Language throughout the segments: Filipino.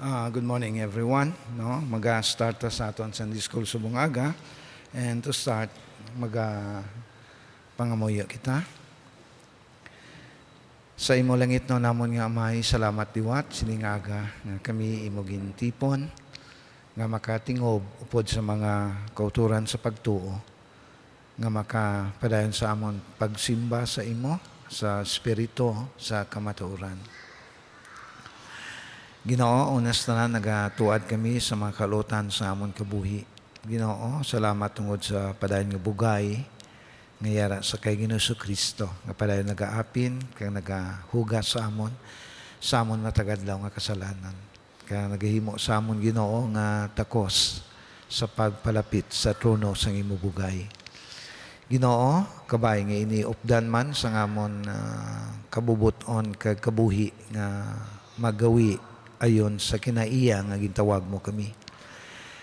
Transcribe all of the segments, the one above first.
Good morning everyone. No, mag-start ta sa aton Sunday School subong aga. And to start, pangamuyo kita. Sa imo langit no namon nga Amay, salamat diwat sining aga nga kami imo gintipon nga makatingob upod sa mga kauturan sa pagtuo nga makapadayon sa amon pagsimba sa imo sa espiritu sa kamatuoran. Ginoo, unas na nagatuad kami sa mga kalutan sa amon kabuhi. Ginoo, salamat tungod sa padayon nga bugay nga yara sa kay Ginoong Kristo nga padayon nagaapin kag nagahugas sa amon matagadlaw nga kasalanan. Kaya nagahimo sa amon Ginoo nga takos sa pagpalapit sa trono sang imo bugay. Ginoo, kabay nga iniupdan man sa amon kabubuton kag kabuhi nga magawi ayon sa kinaiya nga gintawag mo kami.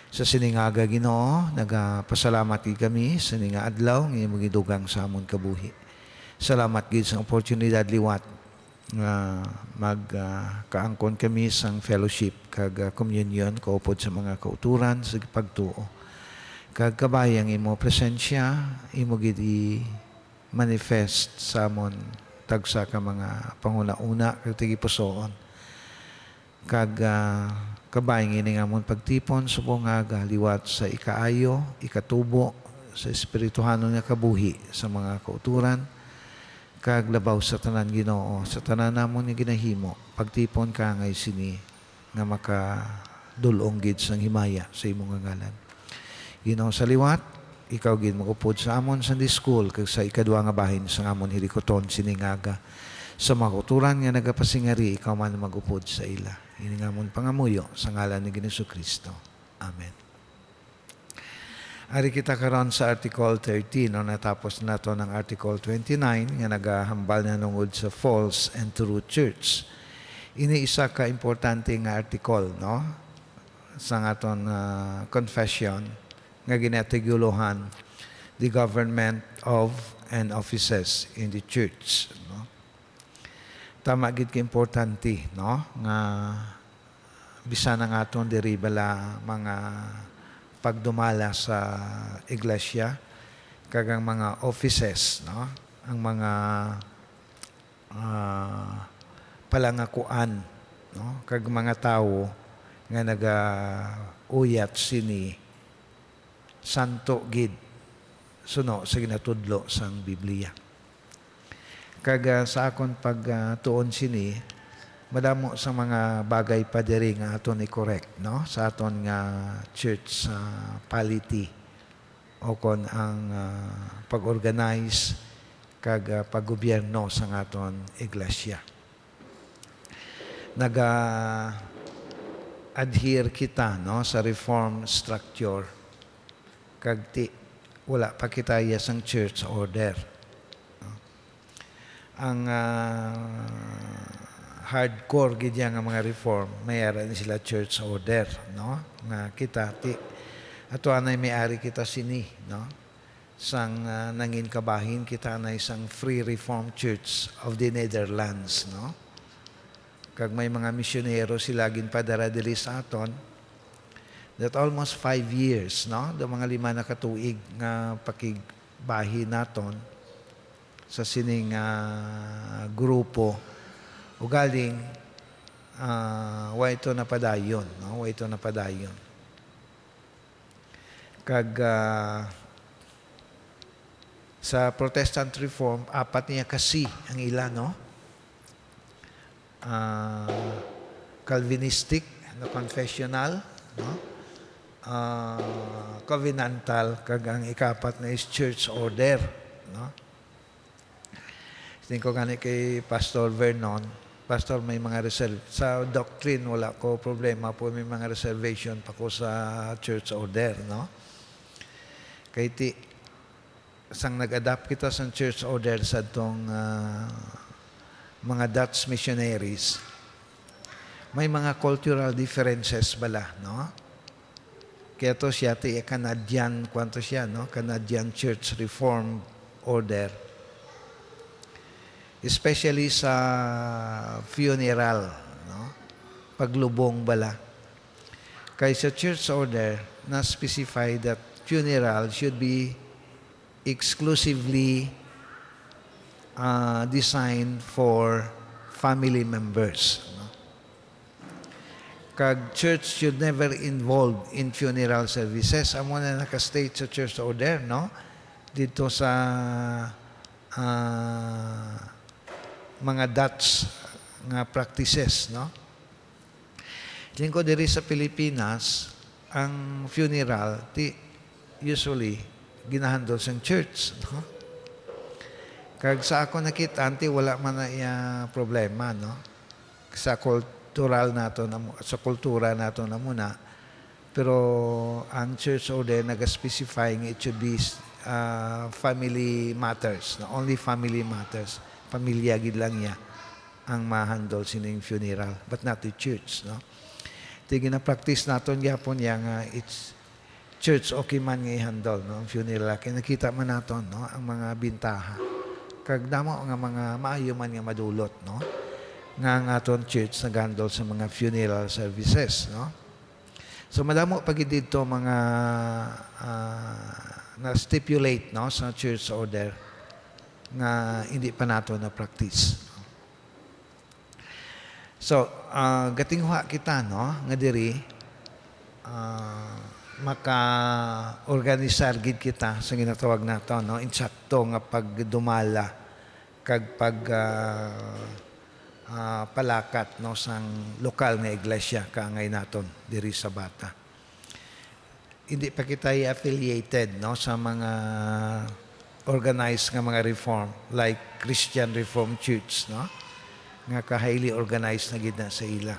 Sa siningaga Ginoo, nagapasalamat gid kami sa sininga adlaw nga imong gidugang sa amon kabuhi. Salamat gid sa oportunidad liwat nga magkaangkon kami sang fellowship kag communion kaupod sa mga kauturan sa pagtuo. Kag kabayang imo presensya, imo gid i-manifest sa amon tagsa ka mga panguna-una kag tigipusoon. Kag kabayang ini nga mong pagtipon subong nga liwat sa ikaayo, ikatubo, sa espirituhano nga kabuhi sa mga kauturan, kag labaw sa tanan Ginoo, sa tanan namon nga ginahimo, pagtipon ka ngay sini nga makadulong gid sang himaya sa imong ngalan. Ginoo sa liwat, ikaw gid magupod sa amon Sunday School kag sa ikaduha nga bahin sa amon hilikoton siningaga. Sa mga kauturan nga nagapasingari, ikaw man magupod sa ila. Ini nga mong pangamuyo sa ngalan ni Ginoong Kristo. Amen. Ari kita karon sa Article 13, no, natapos na to ng Article 29 nga nagahambal na nungod sa false and true church. Ini isa ka importante nga article, no, sa aton confession nga ginatiguluhan the government of and offices in the church. No? Tama gid ka importante, no, nga bisan nga aton diri bala mga pagdumala sa iglesia kag ang mga offices, no, ang mga palangakuan, no, kag mga tawo nga nagauyat sini santo gid suno sa ginatudlo sang Biblia. Kag sa akon pagtuon sini, madamo sa mga bagay pa diri nga aton i-correct, no, sa aton nga church polity o kon ang pag-organize kag paggobyerno sa aton iglesia. Adhere kita, no, sa reform structure kag wala pa kita sang church order. Ang hardcore gid nga mga reform, mayara ni sila church order, no, nga kita ato anay may-ari kita sini, no, sang nangin kabahin kita na isang Free Reformed Church of the Netherlands, no. Kag may mga misyonero sila ginpadara diri sa aton that almost 5 years, no, do mga 5 na katuig nga pakigbahin naton sa sining grupo o galing wa ito napadayon, no, wa ito napadayon. Kag sa Protestant Reform, 4 niya kasi ang ila, no, Calvinistic, no, confessional, no, covenantal, kag ang ika-4 na is church order, no. Tingko gani kay Pastor Vernon, Pastor, may mga reserve. Sa doctrine, wala ko problema po, may mga reservation pa ko sa church order, no? Kay sang nag-adapt kita sa church order sa itong mga Dutch missionaries, may mga cultural differences bala, no? Kaya to siya, Canadian, kwanto siya, no? Canadian Church Reform Order. Especially sa funeral, no? paglubong bala. Kaya sa church order, na-specify that funeral should be exclusively designed for family members. No? Kag church should never involve in funeral services. Amo na naka-state sa church order, no? Dito sa mga Dutch nga practices, no? Tingko diri sa Pilipinas, ang funeral usually ginahandle sa church, no? Kag sa ako nakita, wala man na iya problema, no? Sa kultural nato sa kultura nato na muna. Pero ang church order nag-specifying it should be family matters, no? Only family matters. Pamilya gid lang niya ang ma-handle sining funeral, but not the church, no? Ito gina-practice naton gyapon nga it's church okay man nga i-handle, no? Ang funeral. Kaya nakita man naton, no? Ang mga bintaha. Kag damo nga mga maayo man nga madulot, no? Nga ang aton church nag-handle sa mga funeral services, no? So madamo pag dito mga na-stipulate, no, sa church order nga hindi pa nato na practice. So, gatingwa kita, no, nga diri maka-organisar gid kita sa ginatawag nato, no, insakto nga pagdumala kag palakat, no, sang lokal nga iglesia kaangay naton diri sa Bata. Hindi pa kita affiliated, no, sa mga organized nga mga reform like Christian Reformed Church, no, nga ka-highly organized na gid na sa ila.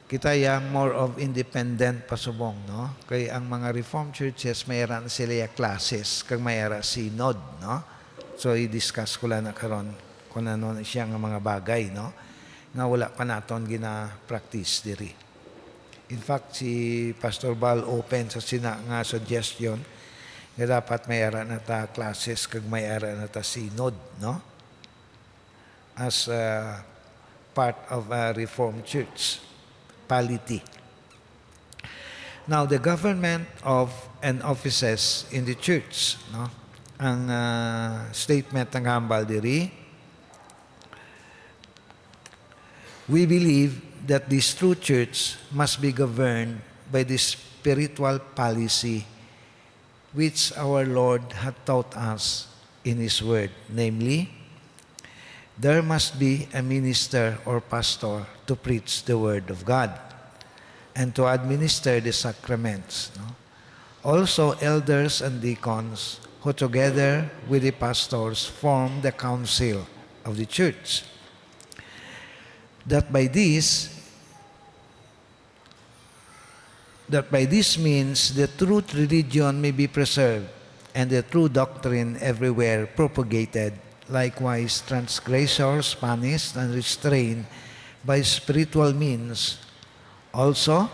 Kita more of independent pasubong, no? Kay ang mga Reformed churches mayara na sila classes kag mayara synod, no? So i-discuss ko lang na karon kung ano na siya nga mga bagay, no? Nga wala pa naton gina-practice diri. In fact, si Pastor Bal open sa sina nga suggestion nga dapat mayara na ta classes kag mayara na ta synod, no? As part of a Reformed church polity. Now, the government of and offices in the church, no? Ang statement ng hambal diri, we believe that this true church must be governed by the spiritual policy which our Lord had taught us in His Word, namely, there must be a minister or pastor to preach the Word of God and to administer the sacraments. No? Also, elders and deacons who together with the pastors form the council of the church. That by this means the true religion may be preserved and the true doctrine everywhere propagated. Likewise, transgressors punished and restrained by spiritual means. Also,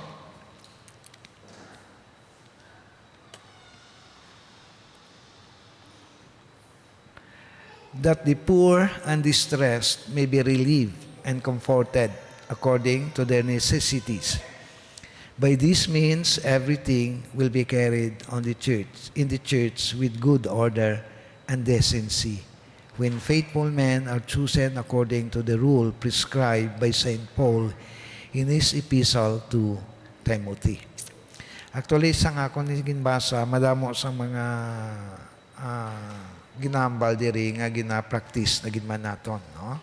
that the poor and distressed may be relieved and comforted according to their necessities. By this means, everything will be carried on the church, in the church with good order and decency, when faithful men are chosen according to the rule prescribed by St. Paul in his epistle to Timothy. Actually, sa nga akong ginbasa, madamo sa mga ginambal diri nga gina-practice na ginman naton, no?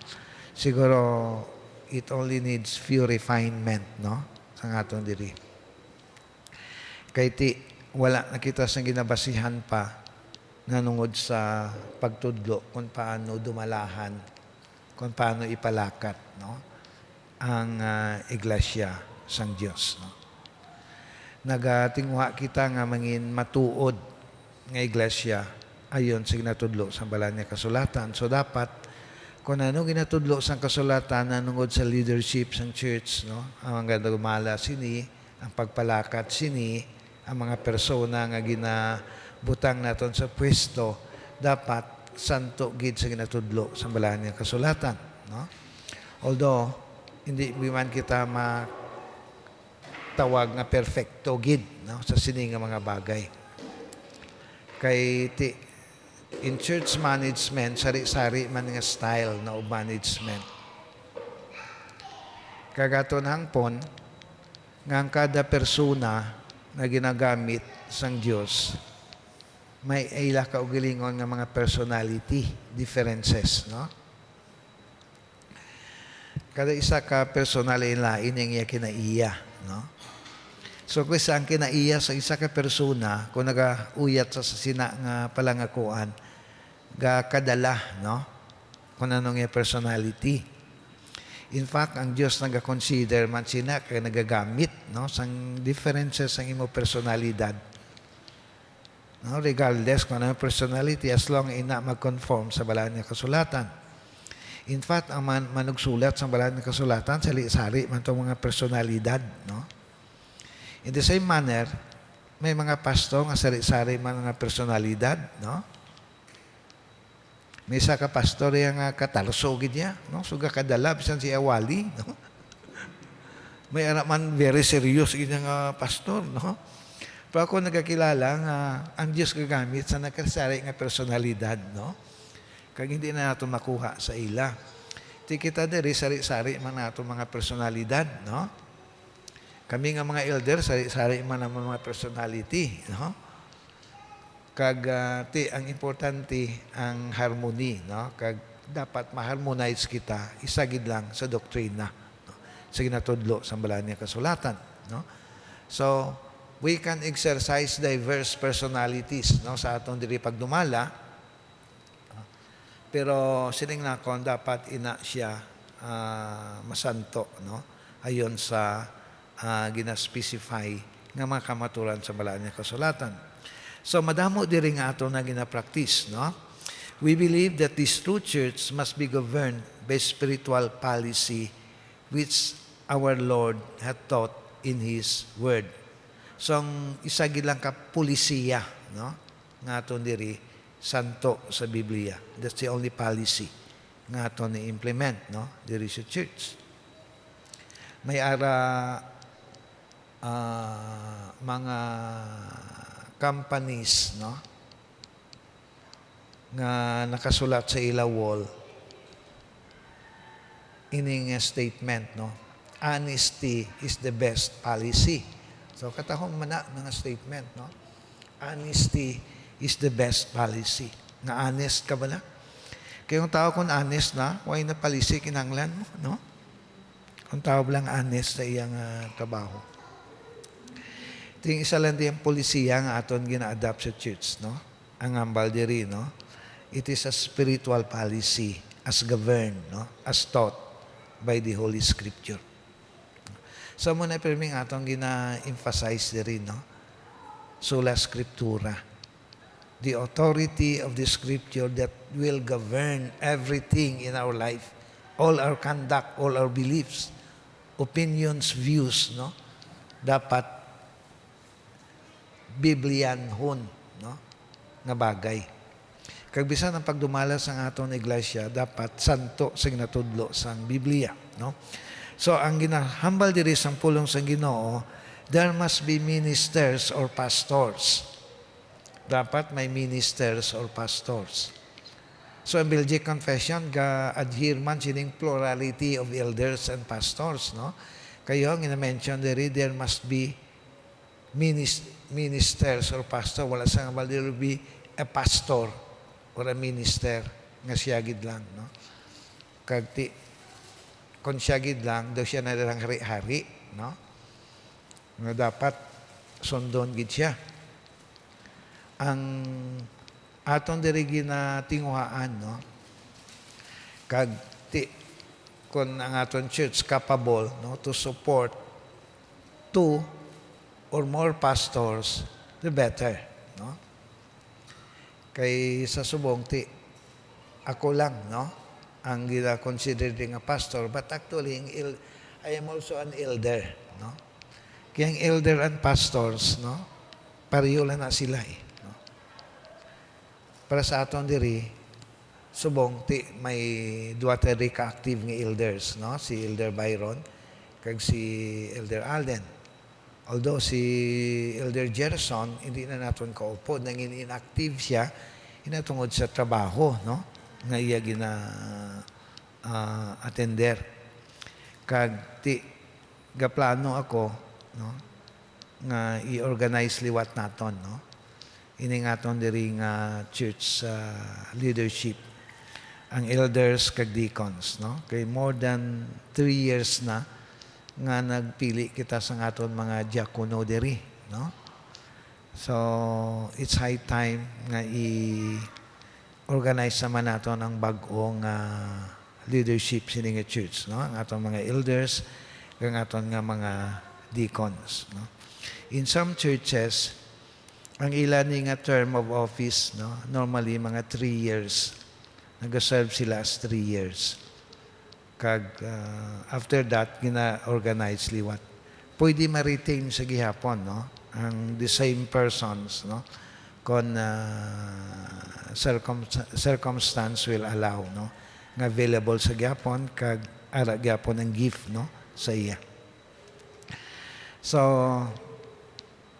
Siguro, it only needs few refinement, no? Sa nga aton diri. Kay wala nakita sa ginabasihan pa nanungod sa pagtudlo kung paano dumalahan, kung paano ipalakat, no, ang iglesia sang Dios, no. Nagatingwa kita nga mangin matuod nga iglesia ayon sa ginatudlo sa balan nga kasulatan. So dapat kung ano ginatudlo sa kasulatan nanungod sa leadership sang church, no, ang dumala sini, ang pagpalakat sini, ang mga persona nga ginabutang naton sa pwesto, dapat santo gid sa ginatudlo sa balaan nga kasulatan, no? Although hindi man kita matawag nga perfecto gid, no, sa sini nga mga bagay. Kay in church management, sari-sari man nga style na of management. Kagaton hangpon nga ang kada persona na ginagamit sang Dios may ila kaugalingon nga mga personality differences, no? Kada isa ka personality lain yang iya kinaiya, no? So kung isa ang kinaiya sa isa ka persona, kung nagauyat sa sina nga palangakuan, ga kadala, no? Kung anong iya personality. In fact, ang Diyos nag-consider man sina kaya nagagamit, no, sang differences ang imo personalidad. No, regardless kung ano yung personality, as long ina mag-conform sa balaan ng kasulatan. In fact, ang manugsulat sa balaan ng kasulatan, sari-sari man itong mga personalidad. No? In the same manner, may mga pasto nga sari-sari man mga personalidad. No? May isa ka pastor yung katarsogid niya. No? Suga kadala, bisan si Awali. No? May anak man very serious yung pastor. No? Pero ako nagkakilala nga ang Diyos gagamit sa nakasari nga personalidad, no? Kag hindi na nato makuha sa ila. Ti kita diri sari-sari man nato mga personalidad, no? Kami nga mga elder sari-sari man ang mga personality, no? Kag ang importante ang harmony, no? Kag dapat ma-harmonize kita isagid lang sa doktrina, no? Sa ginatudlo sa balaan nga kasulatan, no? So we can exercise diverse personalities, no, sa atong diri pagdumala. Pero sining nakon dapat ina siya masanto, no, ayon sa gina-specify nga mga kamaturan sa balaan nga kasulatan. So madamo diri nga ato na gina-practice, no. We believe that this true church must be governed by spiritual policy which our Lord hath taught in His Word. So, ang isa gilang ka pulisiya, no? Nga aton diri santo sa Biblia. That's the only policy nga aton ni implement, no? Diri sa church. May mga companies, no? Nga nakasulat sa ila wall ining statement, no? Honesty is the best policy. So, katahong mana ng statement, no? Honesty is the best policy. Nga honest ka ba na? Kaya yung tao kung honest na, why na policy kinanglan mo, no? Kung tao lang honest sa iyang trabaho. Ito yung isa lang din polisiya nga aton gina-adapt sa church, no? Ang ambal diri, no? It is a spiritual policy as governed, no? As taught by the Holy Scripture. So, muna pirming atong gina-emphasize din, no? Sola Scriptura. The authority of the Scripture that will govern everything in our life. All our conduct, all our beliefs, opinions, views, no? Dapat Biblianhon, no? Nga bagay. Kag bisan ang pagdumala sa atong iglesia, dapat santo sa ginatudlo sang Biblia, no? So, ang ginahambal diri sang pulong sang Ginoo, there must be ministers or pastors. Dapat may ministers or pastors. So, ang Belgic Confession, ga-adhere man sining plurality of elders and pastors, no? Kayo, ang ina-mention diri, there must be ministers or pastor. Wala sa nga there will be a pastor or a minister nga siyagid lang, no? Kagti kung siya gid lang, daw siya na lang hari-hari, no? Nga dapat sundon gid siya. Ang aton diri ginatinguhaan, no? Kag kung ang aton church capable, no, to support 2 or more pastors, the better, no? Kay sa subong ako lang, no? Ang gina-consider din nga pastor, but actually, I am also an elder, no? Kaya ang elder and pastors, no? Pareho lang na sila, eh, no? Para sa aton diri, subong ti may duwa tayo ka-active nga elders, no? Si Elder Byron kag si Elder Alden. Although si Elder Gerson hindi na naton kaupo, nangin inactive siya inatungod sa trabaho, no? Nga iya gina attender. Kag ti gaplano ako, no? Nga i-organize liwat naton, no? Ini ngaton diri nga church leadership ang elders kag deacons, no? Kay more than 3 years na nga nagpili kita sa ngaton mga diakono diri, no? So it's high time nga i-organize naman naton ang bag-ong leadership sini nga church, no? Ang aton mga elders kag aton nga mga deacons, no? In some churches ang ilan ni nga term of office, no? Normally mga 3 years. Nag-serve sila as 3 years. Kag after that, gina-organize liwat. Pwede ma-retain sa gihapon, no? Ang the same persons, no? Kung circumstance will allow, no? Nga available sa gihapon, kag ara gihapon ang gift, no? Sa iya. So,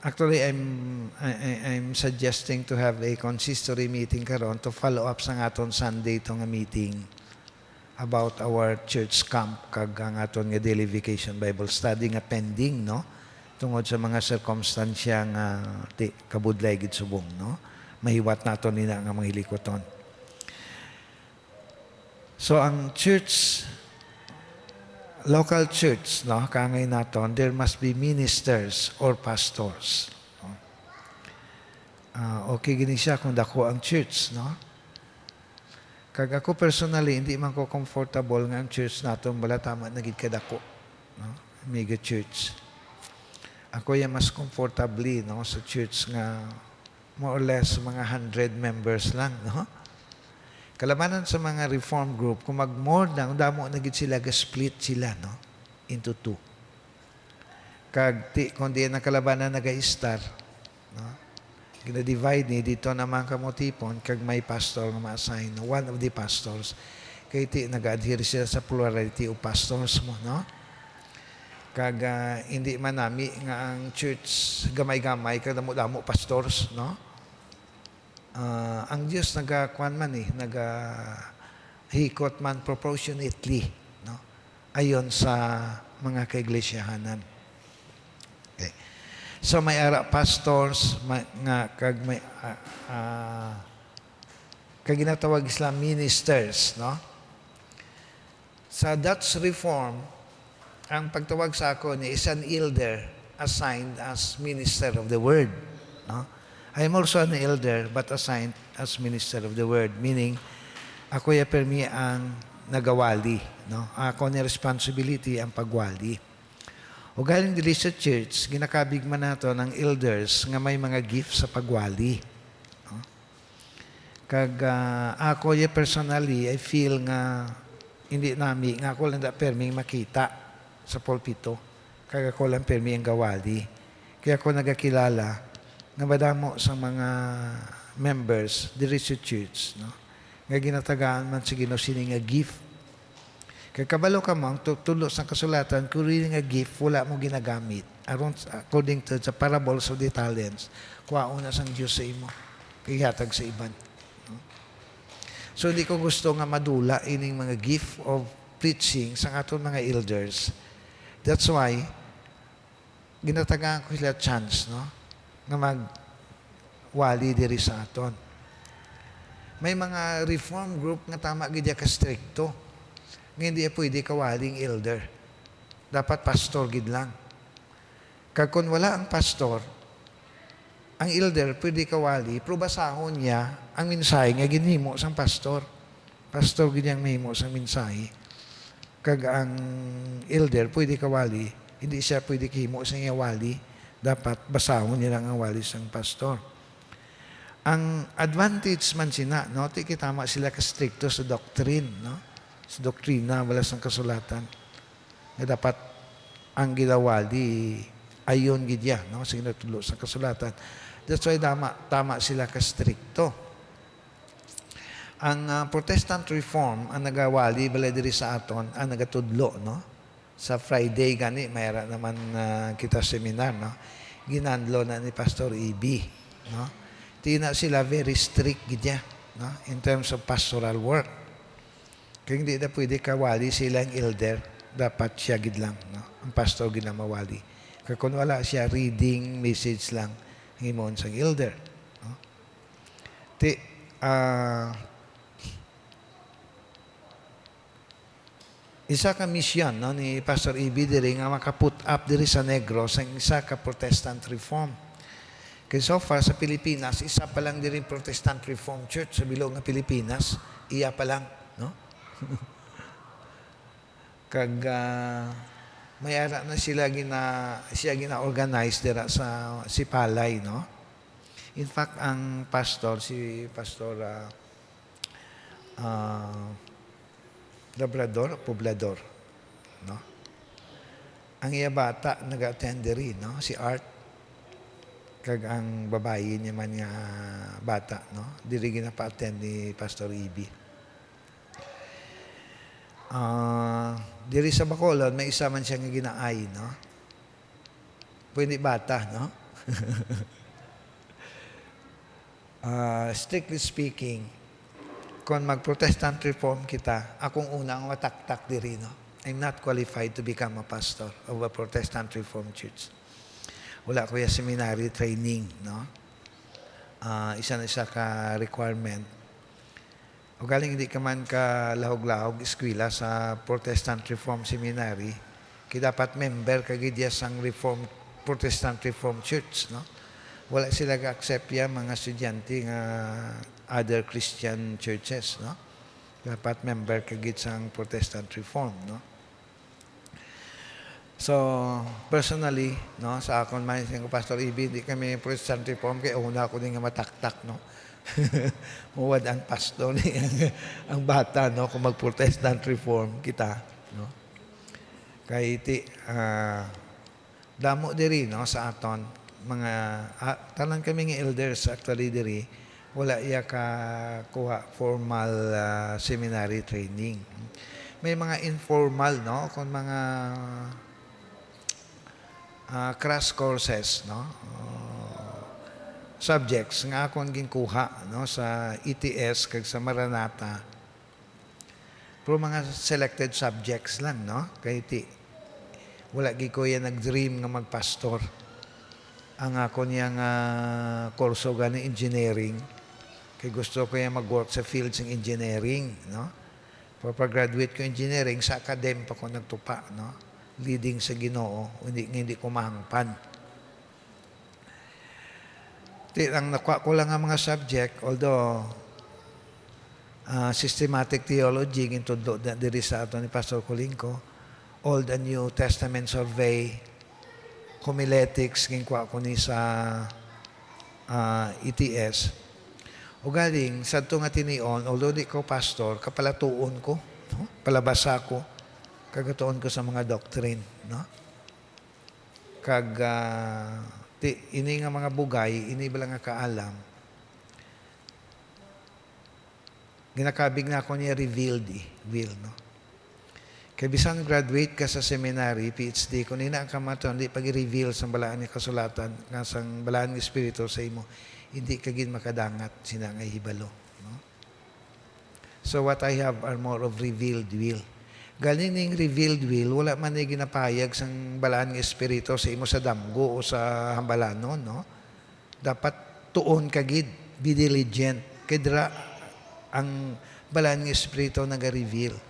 actually, I'm suggesting to have a consistory meeting karon to follow up sa aton Sunday itong meeting about our church camp kag ang aton nga daily vacation Bible study nga pending, no? Tungod sa mga circumstansya nga kabudlay gid subong, no? Mahiwat naton nina nga mga hilikoton. So ang church, local church, no, kangay naton, there must be ministers or pastors. No? Okay gini siya kung dako ang church, no? Kag ako personally, hindi man ko comfortable nga ang church naton wala tama na gid kadako, no? Mega church. Ako ya mas comfortably, no, sa church nga more or less mga 100 members lang, no? Kalamanan sa mga reform group, kung mag-more na, damo na gid sila, split sila, no? Into 2. Kag kung di na kalabanan nag-star, no? Gina-divide ni, dito naman kamotipon, kag may pastor nga ma-assign, no? One of the pastors. Kaya nag-adhere sila sa plurality of pastors mo, no? Kag hindi man nami nga ang church gamay-gamay, kag damo-damo pastors, no? Ang Diyos nagakuan man hikot man proportionately, no? Ayon sa mga kaiglesiyahanan. Okay. So may ara pastors kag ginatawag sila ministers, no? Sa Dutch Reform, ang pagtawag sa ako ni is an elder assigned as minister of the word, no? I am also an elder but assigned as minister of the word, meaning ako ya permi ang nagawali, no? Ako ni responsibility ang pagwali. O galing dili sa church, ginakabig man nato ng elders nga may mga gifts sa pagwali, no? Kag ako ya personally, I feel nga hindi nami nga ako lang da permi makita sa pulpito, kag ako lang permi ang gawali. Kaya ako nagakilala nga madamo sa mga members diri sa church, no? Nga ginatagaan man sa Ginoo sini nga gift. Kay kabalo ka mo tulo sa kasulatan, kung nga gift wala mo ginagamit. According to the parables of the talents, kuwaon na sang Dios sa imo, kay hatag sa iban. No? So di ko gusto nga madula ining mga gift of preaching sa aton mga elders. That's why ginatagaan ko sila chance, no? Nga magwali diri sa aton. May mga reform group nga tama gid ka stricto. Nga hindi pwede kawaling elder. Dapat pastor gid lang. Kag kung wala ang pastor, ang elder pwede kawali, pero basahon niya ang mensahe nga ginhimo sang pastor. Pastor gid ang mahimo sang mensahe. Kag ang elder pwede kawali, hindi siya pwede kahimo sang wali. Dapat basahon niya lang ang walis ng pastor. Ang advantage man sina, no? Tama sila ka-stricto sa doctrine, no? Sa doktrina, wala sang kasulatan. Na dapat ang gilawali ayon gidya, no? Sa ginatulo sa kasulatan. That's why tama sila ka-stricto. Ang Protestant Reform ang nagawali bala diri sa aton ang nagatudlo, no? Sa Friday gani mayra naman kita seminar, no? Ginandlo na ni Pastor EB, no? Tina sila very strict gid niya, no? In terms of pastoral work. Kaya hindi na pwede kawali silang elder, dapat siya gid lang, no? Ang pastor gid lang mawali. Kaya kung wala siya reading message lang himon sa elder, no? Isa ka misyon, no, ni Pastor EB diri nga makaput up diri sa Negros ang isa ka Protestant Reform. Kaya so far sa Pilipinas, isa pa lang diri Protestant Reform Church sa bilog nga Pilipinas, iya pa lang, no? Kag mayara na siya gina-organize dira sa Sipalay, no? In fact, ang pastor, si Pastor Labrador, Poblador, no? Ang iya bata nag-attend diri, no? Si Art, kag ang babayi niya man nga bata, no? Diri ginapa-attend ni Pastor EB. Diri sa Bacolod, may isa man siya nga ginaay, no? Pwede bata, no? Strictly speaking, kung mag-Protestant Reform kita, akong unang mataktak diri, no? I'm not qualified to become a pastor of a Protestant Reformed Church. Wala ko yung seminary training, no? Isa na isa ka requirement. O galing hindi ka man ka lahog-lahog eskwela sa Protestant Reformed Seminary, kaya dapat member ka gidya sang Protestant Reformed Church, no? Wala sila ga-accept ya mga estudyante nga other Christian churches, no? Dapat member ka gid sang Protestant Reform, no? So, personally, no, sa akon man sing Pastor EB, hindi kami Protestant Reform kay una ko din nga mataktak, no? Muwad ang pastor ni ang bata, no, kung mag-Protestant Reform kita, no? Kay iti damo diri, no, sa aton mga tanan kami nga elders actually diri wala iya ka kuha formal seminary training. May mga informal, no, kung mga crash courses, no, subjects nga akong ginkuha, no, sa ETS kag sa Maranatha. Pero mga selected subjects lang, no, kay iti wala gi ko yan nag-dream nga magpastor. Ang ako niyang kurso gani engineering, kay gusto ko yung mag-work sa fields ng engineering, no? Pag-graduate ko engineering, sa academe pa ko nagtupa, no? Leading sa Ginoo, hindi ko mahangpan. Ang nakuha ko lang ang mga subject, although systematic theology, gintudlo diri sa ato ni Pastor Colingco, Old and New Testament survey, homiletics, ginkuha ko ni sa ETS. O galing, sa ito nga tinion, although di ko pastor, kapalatuon ko, no? Palabasa ko, kagatuon ko sa mga doctrine, no? Kag, ini nga mga bugay, ini ba lang nga kaalam, ginakabig na ako niya revealed, will, no? Kaya bisan graduate ka sa seminary, PhD, kung ina ang kamaton, hindi pag-reveal sa balaan ng kasulatan, nga sa balaan ng Espiritu sa imo, hindi ka gin makadangat, sinangay hibalo. No? So what I have are more of revealed will. Galing ning revealed will, wala man na ginapayag sa balaan ng Espiritu sa imo sa damgo o sa hambalanon, no? Dapat tuon ka gid, be diligent. Kaya ang balaan ng Espiritu nag-reveal.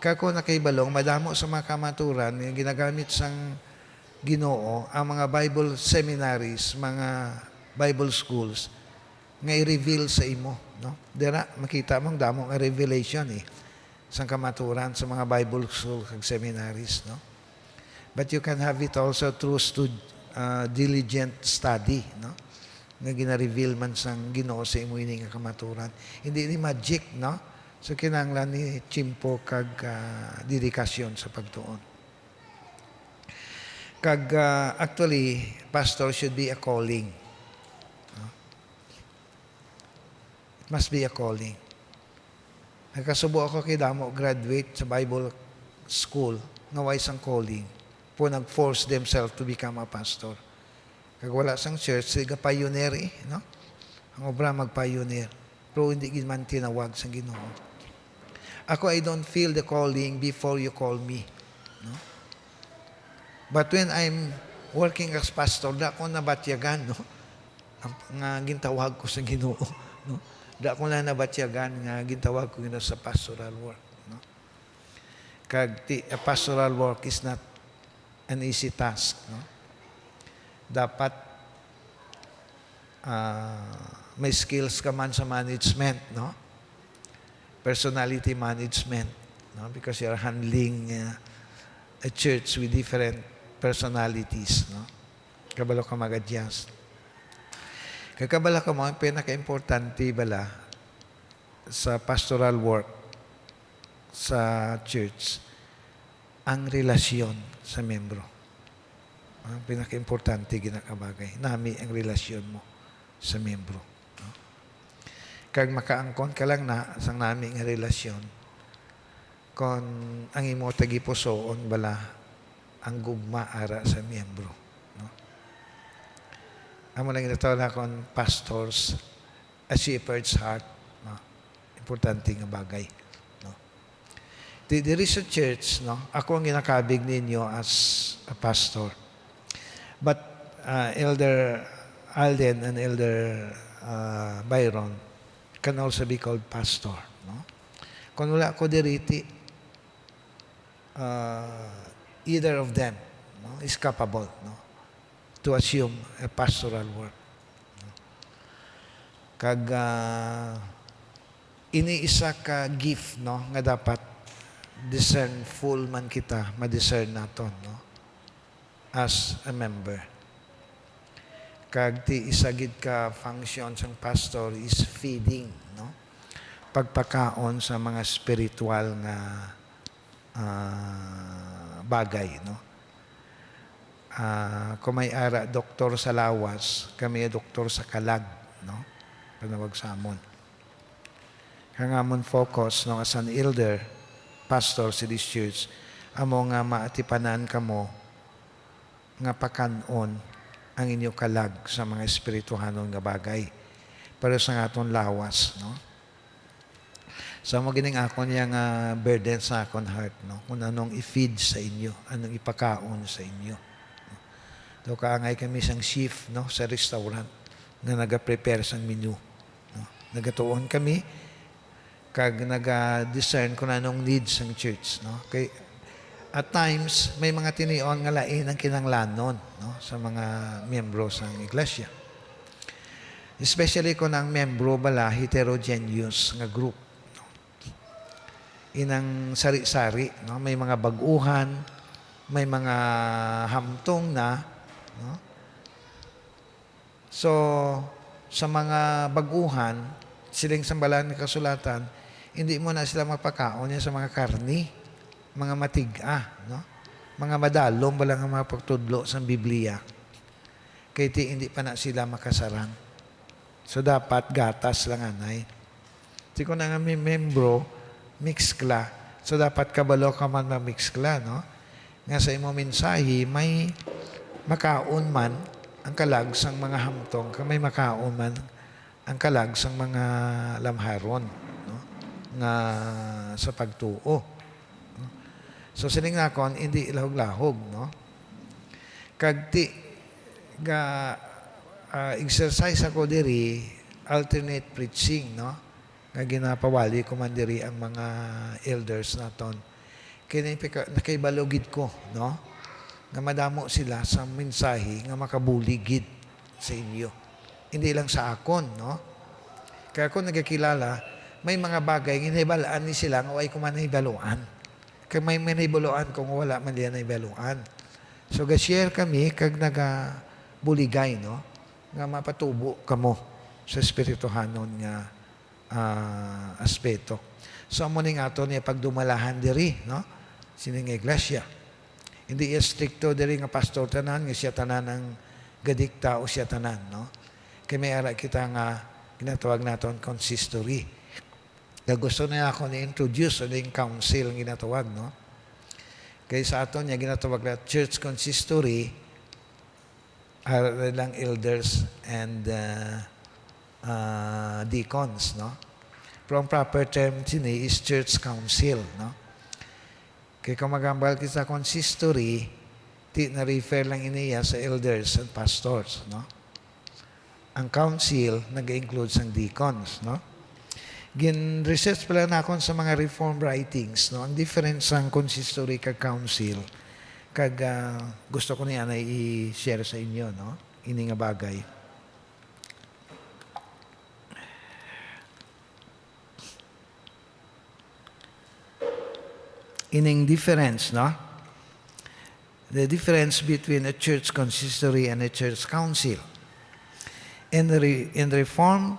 Kako nakaibalong, madamo sa mga kamaturan, yung ginagamit sang Ginoo, ang mga Bible seminaries, mga Bible schools, nga i-reveal sa imo. No? Dira, makita mong damo nga revelation sang kamaturan sa mga Bible schools and seminaries. No? But you can have it also through diligent study. No? Nga gina-reveal man sang Ginoo sa imo ini nga kamaturan. Hindi ni magic, no? So, kinanglan ni Chimpo kag dedikasyon sa pagtuon. Kag, actually, pastor should be a calling. No? It must be a calling. Nagkasubo ako kay damo graduate sa Bible school nga way sang calling po nag-force themselves to become a pastor. Kag wala sang church, siga pioneer no? Ang obra mag-pioneer. Pero hindi gid man tinawag sa Ginoo. Ako, I don't feel the calling before you call me. No? But when I'm working as pastor, da ko nabatyagan, no? Nga gintawag ko sa Ginoo. No? Da ko na nabatyagan nga gintawag ko Ginoo sa pastoral work. No? Kag pastoral work is not an easy task. No? Dapat may skills ka man sa management, no? Personality management, no? Because you're handling a church with different personalities, no? Kabalo ka mag-adjust. Kakabala ka mo, ang pinaka-importante bala sa pastoral work sa church, ang relasyon sa membro. Ang pinaka-importante ginakabagay. Nami ang relasyon mo sa membro. No? Kag makaangkon ka lang na sang nami ang relasyon, kung ang imo tagipusoon bala ang gugma ara sa membro. No? Amo lang ginatawag na akong pastors, a shepherd's heart. No? Importante nga bagay. No? There is a church, no? Ako ang ginakabig ninyo as a pastor. But Elder Alden and Elder Byron can also be called pastor. No? Kung wala ko diriti, either of them, no, is capable, no, to assume a pastoral work. No? Kag iniisa ka gift, no, nga dapat discernful man kita, ma-discern naton, no, as a member. Kag ti isagid ka function sang pastor is feeding, no? Pagpakaon sa mga spiritual nga bagay, no? Kung may ara doktor sa lawas, kami doktor sa kalag, no? Panawag sa amon. Kangamon focus, no, as an elder pastor sa this church, amo nga maatipanan kamo nga pakanon ang inyo kalag sa mga espirituhanon nga bagay para sa aton lawas, no? So mo gining ako niya nga burden sa akon heart, no? Kung anong i-feed sa inyo, anong ipakaon sa inyo. No? So kaangay kami sang chef, no, sa restaurant nga naga-prepare sang menu, no? Nagatuon kami kag naga-discern kung anong needs sang church, no? Kay at times, may mga tinion nga lain ang kinanglanon, no, sa mga miyembro sa iglesia. Especially kung ang miyembro bala heterogeneous nga group. No? Inang sari-sari, no? May mga baguhan, may mga hamtong na. No? So, sa mga baguhan, siling sambalan ng kasulatan, hindi mo na sila mapakaon niya sa mga karni. Mga matiga, no? Mga madalom wala nga mga pagtudlo sa Biblia. Kaya hindi pa na sila makasarang. So dapat gatas lang anay. Di ko na nga may membro, mix kla. So dapat kabalo ka man ma-mix kla, no? Nga sa imo mensahe, may makaon man ang kalag sang mga hamtong, may makaon man ang kalag sang mga lamharon, no? Nga sa pagtuo. So sining nakon hindi lahog-lahog, no? Kag ti ga exercise ako diri alternate preaching, no? Nga ginapawali ko man diri ang mga elders naton. Kini nakaibalogid ko, no? Nga madamo sila sa mensahe nga makabuligid sa inyo. Hindi lang sa akon, no? Kaya ako nagkakilala, may mga bagay ginahibalaan ni sila nga way ko man nahibaluan. Kaya may manibuluan kung wala man diyan ay baluan. So, ga-share kami kag naga-buligay, no? Nga mapatubo kamo sa espirituhanon nga aspeto. So, amo ning ato niya pagdumalahan diri, no? Sining iglesia. Hindi stricto diri nga pastor tanan, nga siya tanan ang gadikta o siya tanan, no? Kaya may ara kita nga ginatawag naton consistory. Kaya gusto na ako ni-introduce ano yung council ang ginatawag, no? Kaya sa aton niya ginatawag na church consistory are lang elders and deacons, no? From proper term sini is church council, no? Kaya kung magambal kita consistory, na-refer lang iniya sa elders and pastors, no? Ang council nag-include sa deacons, no? Gin-research pala na akong sa mga reform writings, no? Ang difference ng consistory kag council, kag gusto ko niya na i-share sa inyo, no? Ini nga bagay. Ining difference, no? The difference between a church consistory and a church council. In Reform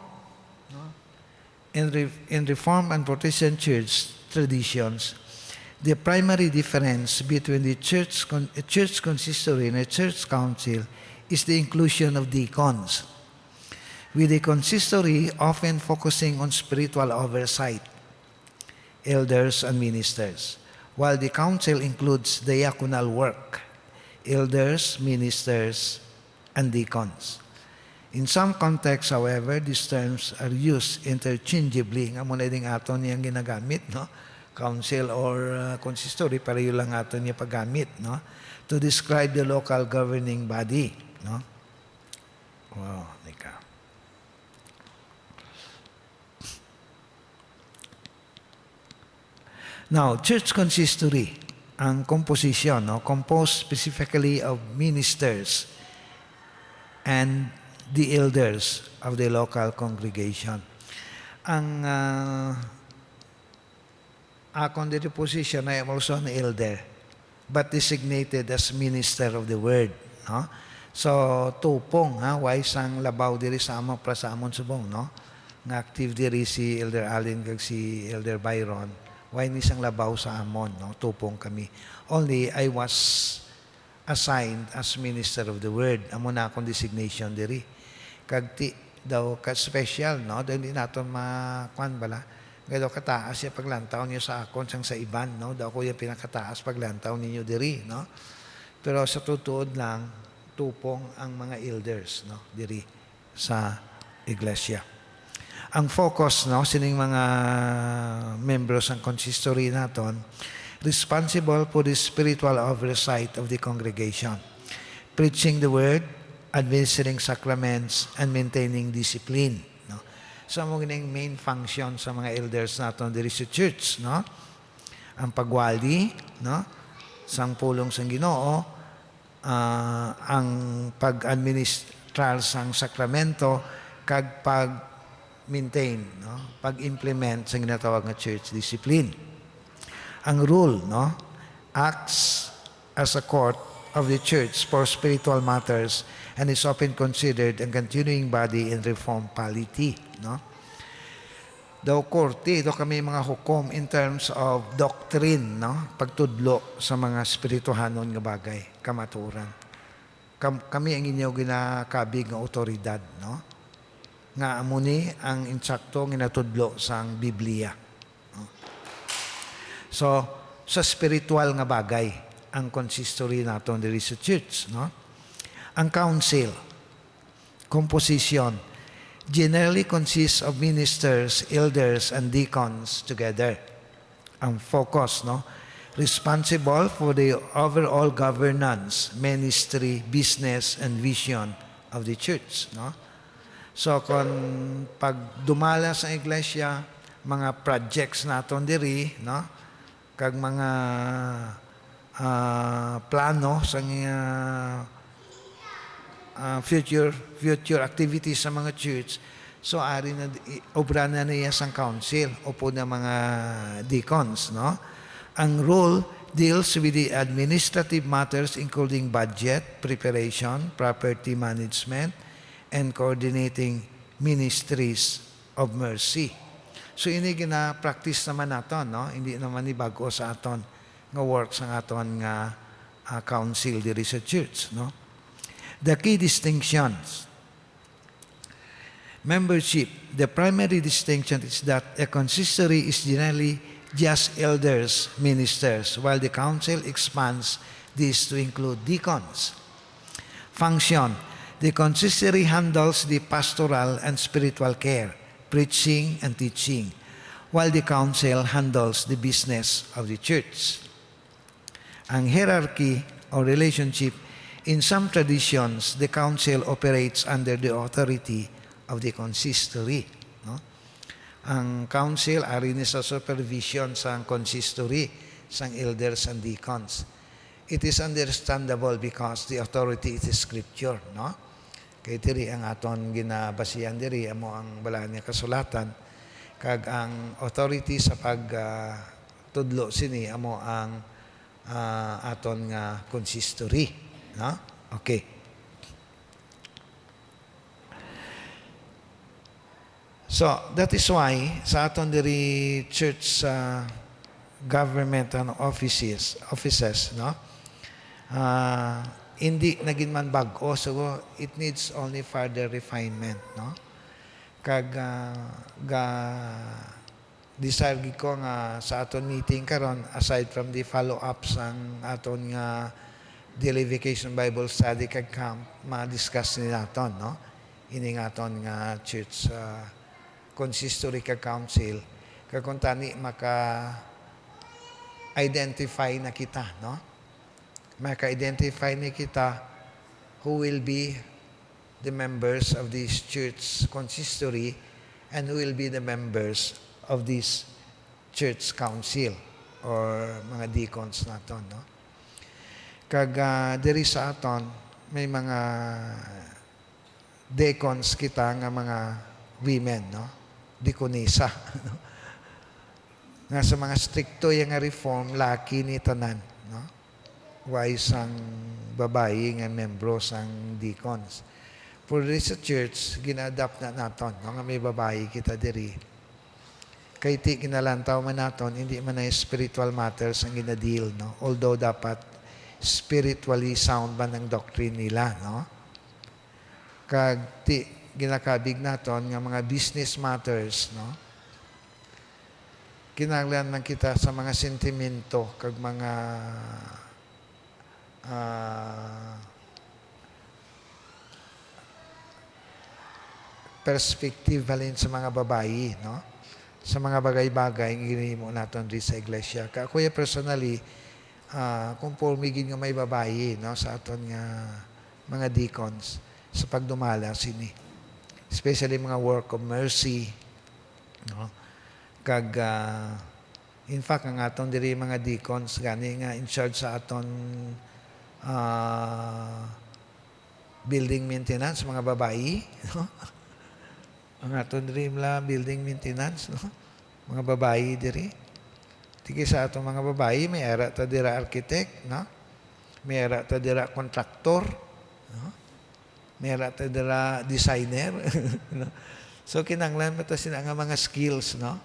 and Protestant church traditions, the primary difference between a church consistory and a church council is the inclusion of deacons, with the consistory often focusing on spiritual oversight, elders and ministers, while the council includes diaconal work, elders, ministers, and deacons. In some contexts, however, these terms are used interchangeably. Nga muna ding aton niyang ginagamit, no? Council or consistory, pareho lang aton niya paggamit, no? To describe the local governing body, no? Wow, nika. Now, church consistory, ang composition, no? Composed specifically of ministers and the elders of the local congregation. Ang akong dito position ay also an elder, but designated as minister of the word. No? So, tupong, why sang labaw diri sa among prasamon subong, no? Nga active diri si Elder Allen kag si Elder Byron. Why ni sang labaw sa amon, no? Tupong kami. Only I was assigned as minister of the word. Amo na akong designation diri. Kag ti daw ka special, no? Dahil hindi natin makuan bala. Kaya daw kataas siya paglantaw niyo sa akon sang sa iban, no? Daw ko yung pinakataas paglantaw ninyo diri, no? Pero sa tutuod lang, tupong ang mga elders, no? Diri sa iglesia. Ang focus, no? Sining mga members ng consistory naton, responsible for the spiritual oversight of the congregation, preaching the word, administering sacraments, and maintaining discipline. No? So, mo gining main function sa mga elders naton diri sa church, no? Ang pagwali, no? Sang pulong sang Ginoo, ang pag-administrar sang sakramento, kag pag-maintain, no? Pag-implement sang ginatawag nga church discipline. Ang rule, no? Acts as a court of the church for spiritual matters and is often considered a continuing body in reform polity, no? Daw korte, daw kami mga hukom in terms of doctrine, no? Pagtudlo sa mga spirituhanon nga bagay, kamaturan. Kami ang inyo ginakabig nga otoridad, no? Nga amuni ang insakto nga natudlo sang Biblia. No? So, sa spiritual nga bagay, ang consistory naton diri sa church, no? Ang council, composition, generally consists of ministers, elders, and deacons together. Ang focus, no? Responsible for the overall governance, ministry, business, and vision of the church, no? So, kung pag dumala sa iglesia, mga projects naton diri, no? Kag mga plano sa future activities sa mga church, so ari na obra na niya sang council o po na mga deacons, no? Ang role deals with the administrative matters including budget, preparation, property management, and coordinating ministries of mercy. So ini gina-practice naman naton, no? Hindi naman ni bago sa aton nga works ang aton nga council diri sa church, no? The key distinctions Membership. The primary distinction is that a consistory is generally just elders, ministers, while the council expands this to include deacons. Function. The consistory handles the pastoral and spiritual care, preaching and teaching, while the council handles the business of the church. Ang hierarchy or relationship, in some traditions, the council operates under the authority of the consistory. No? Ang council ari ni sa supervision sa consistory, sa elders and deacons. It is understandable because the authority is the scripture. No? Kaya diri ang aton ginabasihan diri amo ang balaan nga kasulatan, kag ang authority sa pagtudlo sini amo ang aton nga consistory. No? Okay. So, that is why sa aton diri church government and offices, no? Hindi naging man bag-o, so it needs only further refinement, no? Kag desire ko nga sa aton meeting karon, aside from the follow-ups ang aton nga daily vacation Bible study kag camp, ma-discuss ni naton, no? Ini nga aton nga church consistory kag council, kag kung tani maka-identify na kita, no? Maka-identify ni kita who will be the members of this church consistory and who will be the members of this church council or mga deacons naton, no? Kag diri sa aton may mga deacons kita nga mga women, no? Dikonisa. No? Nga sa mga stricto yung reform, laki ni tanan, no? Wise ang babae nga membro sang deacons. For this church, gina-adapt na naton, no? Nga may babae kita diri. Kay ti kinalantaw man naton, hindi man na spiritual matters ang gina-deal, no? Although dapat spiritually sound man ang doctrine nila, no? Kag ti ginakabig naton nga mga business matters, no? Kinahanglan man kita sa mga sentimento kag mga perspective halin sa mga babayi, no? Sa mga bagay-bagay nga ginahimo naton di sa iglesia. Ka kuya personally, conforme gid nga may babayi, no, sa aton nga mga deacons sa pagdumala sini. Especially mga work of mercy, no? Kag in fact ang aton diri mga deacons gani nga in charge sa aton building maintenance, mga babayi, no? Ang aton diri mla building maintenance, no? Mga babayi diri. Tigi sa aton mga babayi may ara ta dira architect, no? May ara ta dira kontraktor, no? May ara ta dira designer. No? So kinahanglan mo ta sila nga mga skills, no?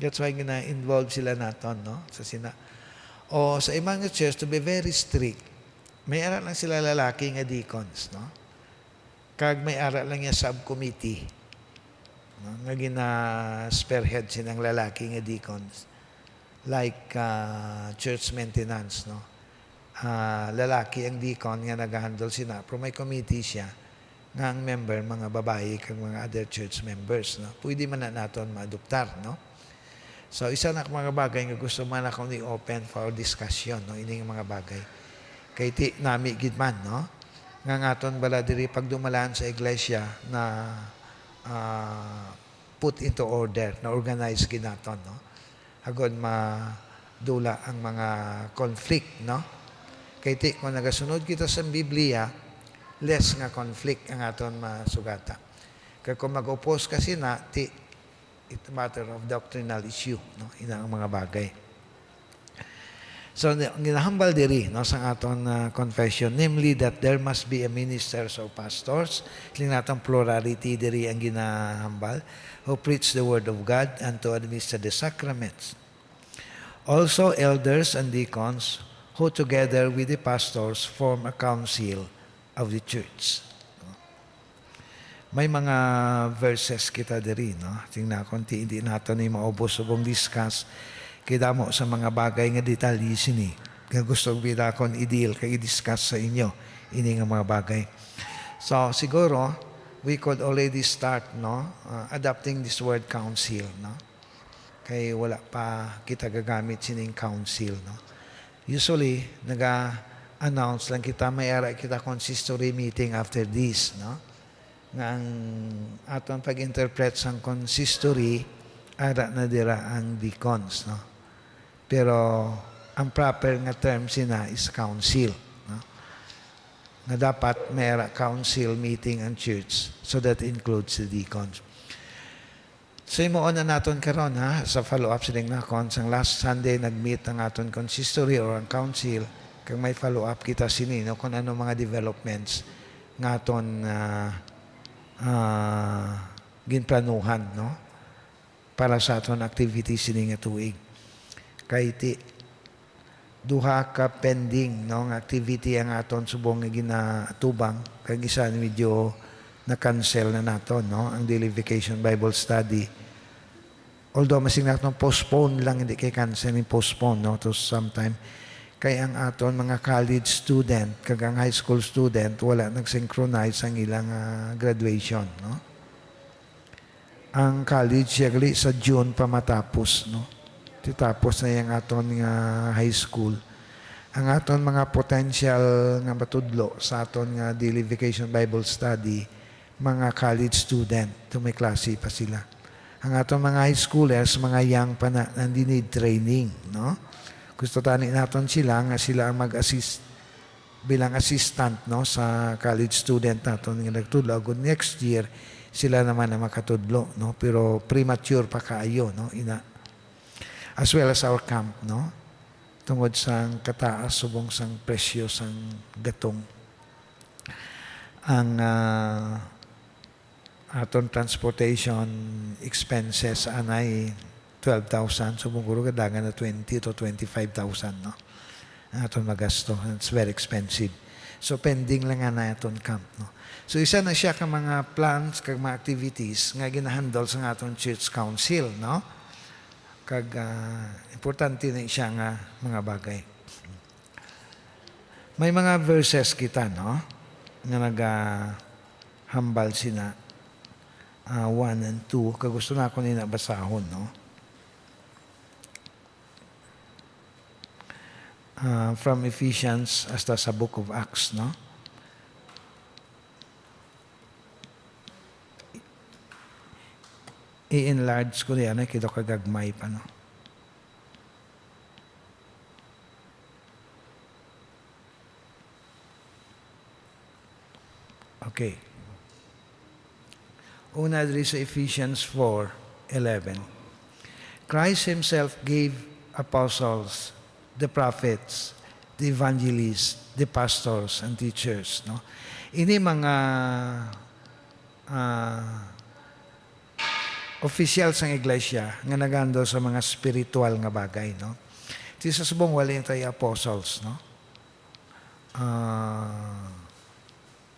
That's why gina-involve sila naton, no? Sa sina. O sa ibang church, to be very strict, may ara lang sila lalaki nga deacons, no? Kag may ara lang yung subcommittee, no? Nga gina-spearhead silang lalaki nga deacons. Like church maintenance, no? Lalaki ang deacon nga nag-handle sila, pero may committee siya nga ang member, mga babae kag mga other church members, no? Pwede man na naton maadoptar, no? So, isa na mga bagay nga gusto man akong i-open for discussion, no? Ining mga bagay. Kay ti nami gid man, no? Nga ngaton bala diri pagdumalaan sa iglesia na put into order, na organize gid naton, no? Agod madula ang mga conflict, no? Kay ti kung nagasunod kita sa Biblia, less nga conflict ang aton masugata. Kaya kung mag-oppose kasi na, it's a matter of doctrinal issue, no? Ina ang mga bagay. So, ginahambal diri, no, sa aton confession, namely that there must be a ministers or pastors, ling natong plurality diri ang ginahambal, who preach the word of God and to administer the sacraments. Also, elders and deacons, who together with the pastors form a council of the church. May mga verses kita diri, no? Tingnan konti hindi nato ni maubos subong discuss kita mo sa mga bagay nga detalye sini. Kaya gusto bida kon i-deal kay i-discuss sa inyo ini nga mga bagay. So siguro we could already start, no? Adapting this word council, no? Kay wala pa kita gagamit sining council, no? Usually naga-announce lang kita may ara kita consistory meeting after this, no? Nga ang aton pag-interpret sang consistory ara na dira ang deacons, no? Pero ang proper nga term sina is council, no? Nga dapat may ara council meeting ang church, so that includes the deacons. So imoon na naton karon ha sa follow-up sining nakon sang last Sunday nag-meet ang aton consistory or ang council kag may follow-up kita sini, no, kung ano mga developments nga aton ginplanuhan, no, para sa aton activities sini nga tuig. Kay ti duha ka pending, no, nga activity ang aton subong nga ginatubang kag isa medyo na-cancel na nato, no, ang Daily Vacation Bible Study. Although masing naton postpone lang, hindi kay cancel, ni postpone, no, to sometime. Kay ang aton mga college student kag ang high school student wala nag-synchronize ang ilang graduation, no. Ang college yagali sa June pa matapos, no. Titapos na yung aton nga high school. Ang aton mga potential nga matudlo sa aton nga Daily Vacation Bible Study, mga college student, ito may klase pa sila. Ang aton mga high schoolers, mga young pa na, nandi need training, no? Gusto tani naton sila nga sila ang mag-assist bilang assistant, no, sa college student naton nga nagtudlo. Good next year, sila naman ang makatudlo, no? Pero premature pa kaayo, no? As well as our camp, no? Tungod sang kataas subong sang presyo sang gatong. Ang aton transportation expenses anay 12,000, subong guro kadagan na 20 to 25,000, no? Aton magasto. It's very expensive. So pending lang na aton camp, no? So isa na siya ka mga plans kag mga activities nga ginahandle sa aton church council, no? Kag importante na siya nga mga bagay. May mga verses kita, no, nga naghambal sina 1 and 2. Kag gusto na ako nina basahon, no. From Ephesians hasta sa Book of Acts, no. I-enlarge ko yan, kito kagagmay pa, no. Okay. Una diri sa Ephesians 4:11. Christ Himself gave apostles, the prophets, the evangelists, the pastors, and teachers, no. Ini mga officials ng iglesia nga nagando sa mga spiritual nga bagay, no. Ti sa subong wali tayo apostles, no.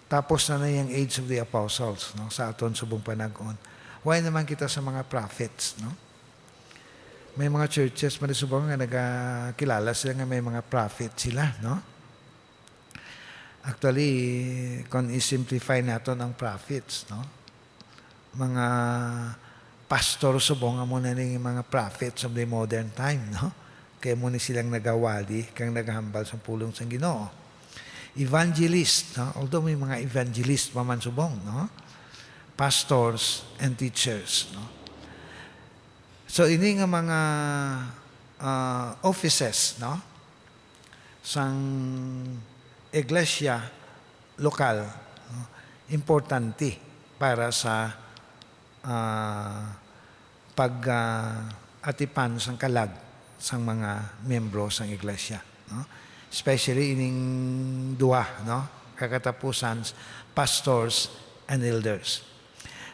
Tapos na yung age of the apostles, no, sa aton subong panag-on. Why naman kita sa mga prophets, no? May mga churches man subong nga nagakilala sila nga may mga prophets sila, no? Actually, kung i-simplify naton ang prophets, no? Mga pastor subong nga muna ning mga prophets of the modern time, no? Kaya muna silang nagawali kang naghambal sa pulong sa Ginoo. Evangelist, no? Although may mga evangelist pa man subong, no? Pastors and teachers, no? So ini nga mga offices, no, sang iglesia lokal, no? Importante para sa pag-atipan sang kalag sang mga membro sang iglesia, no? Especially ining duha, no, kakatapusan, pastors and elders.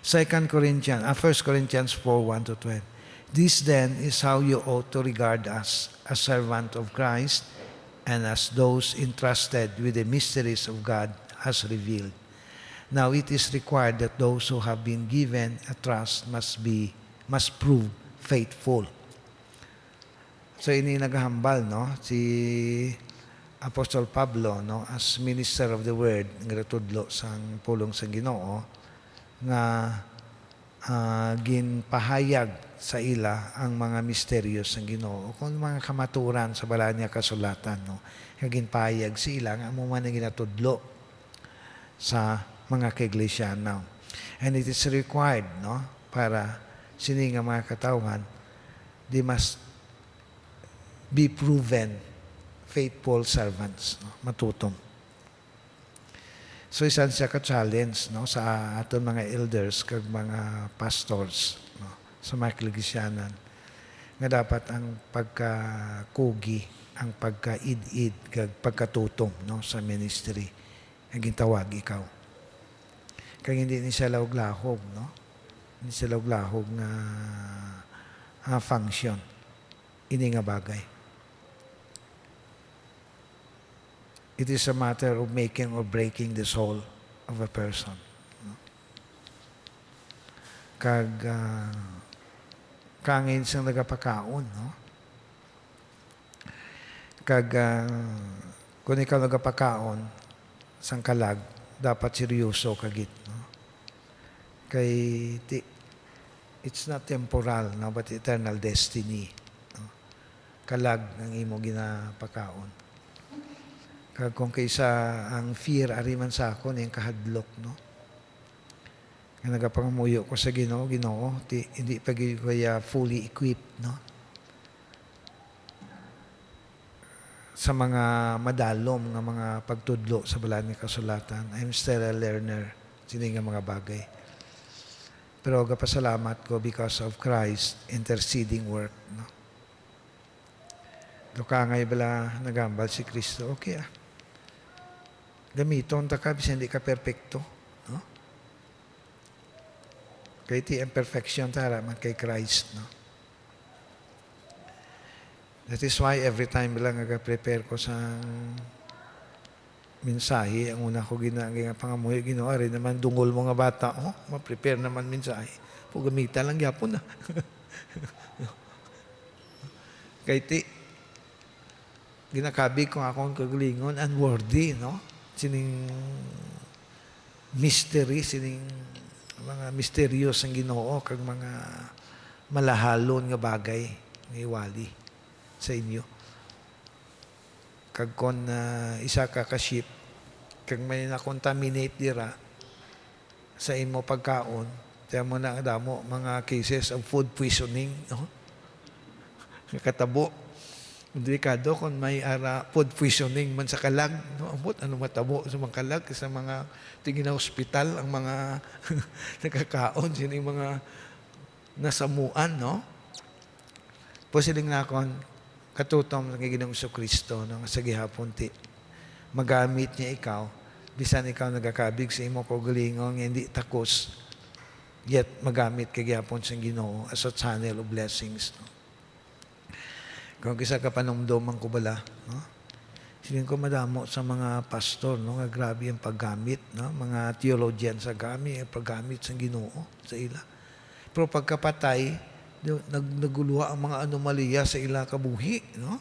1 Corinthians 4:1-12. This then is how you ought to regard us, as servant of Christ and as those entrusted with the mysteries of God has revealed. Now it is required that those who have been given a trust must prove faithful. So ini naghambal, no, si Apostol Pablo, no, as minister of the word nga tudlo sang pulong sa Ginoo nga ginpahayag sa ila ang mga misteryo sang Ginoo kung mga kamaturan sa bala niya kasulatan, no, nga ginpahayag sa ila nga amo man ang ginatudlo sa mga kaiglesyanaw. And it is required, no, para sini nga mga katawhan, they must be proven faithful servants, no, matutom. So isan siya ka-challenge, no, sa aton mga elders kag mga pastors, no, sa mga kaliglisyanan nga dapat ang pagkakugi, ang pagkaid-id kag pagkatutom, no, sa ministry nga gintawag ikaw. Kag hindi ni siya lawog-lahog, no? Hindi siya lawog-lahog nga function. Ini nga bagay. It is a matter of making or breaking the soul of a person. No? Kag kangin siyang nagapakaon, no? Kag kung ikaw nagapakaon sang kalag, dapat seryoso kagit, no? Kay it's not temporal, no, but eternal destiny, no? Kalag ang imo ginapakaon. Kag kung kaysa ang fear ariman sa akon yung kahadlok, no, nga nagapangamuyo ko sa Ginoo, hindi pa kaya fully equipped, no, sa mga madalom nga mga pagtudlo sa balaan ng kasulatan. I'm still a learner sini nga mga bagay, pero gapasalamat ko because of Christ interceding work, no. Lukangay bala nagambal si Kristo, okay gamiton ta ka bisan hindi ka perfecto, no? Kay ti imperfection tara man kay Christ, no? That is why every time lang aga-prepare ko sa mensahe, ang una ko ginagay nga pangamuhi, Ginoo, rin naman dungol mo nga bata, ma-prepare naman mensahe. Pugamita lang gyapon na. Kay ti ginakabi ko akong kagalingon unworthy, no? Sining mystery, sining mga misterios ang Ginoo kag mga malahalon nga bagay nga iwali sa inyo. Kag kon isa ka ka-ship kag may na-contaminate dira sa imo pagkaon, tiyan mo na damo mga cases of food poisoning, no? Katabo delikado kung may food poisoning man sa kalag, no? Ambot ano matabo sa mga kalag sa mga tingin na ospital ang mga nakakaon sino yung mga nasamuan, no? Posiling na akong katutom ng Ginoong Kristo, no, sa gihapon ti magamit niya ikaw bisan ikaw nagakabig sa imo kaugalingon hindi takos, yet magamit kay gihapon sa Ginoo as a channel of blessings, no? Kung kisa ka panumdoman ko bala, no? Siling ko madamo sa mga pastor, no, nga grabe ang paggamit, no, mga theologian sa paggamit sa Ginoo sa ila. Pero pagkapatay, naguluha ang mga anomalya sa ila kabuhi, no?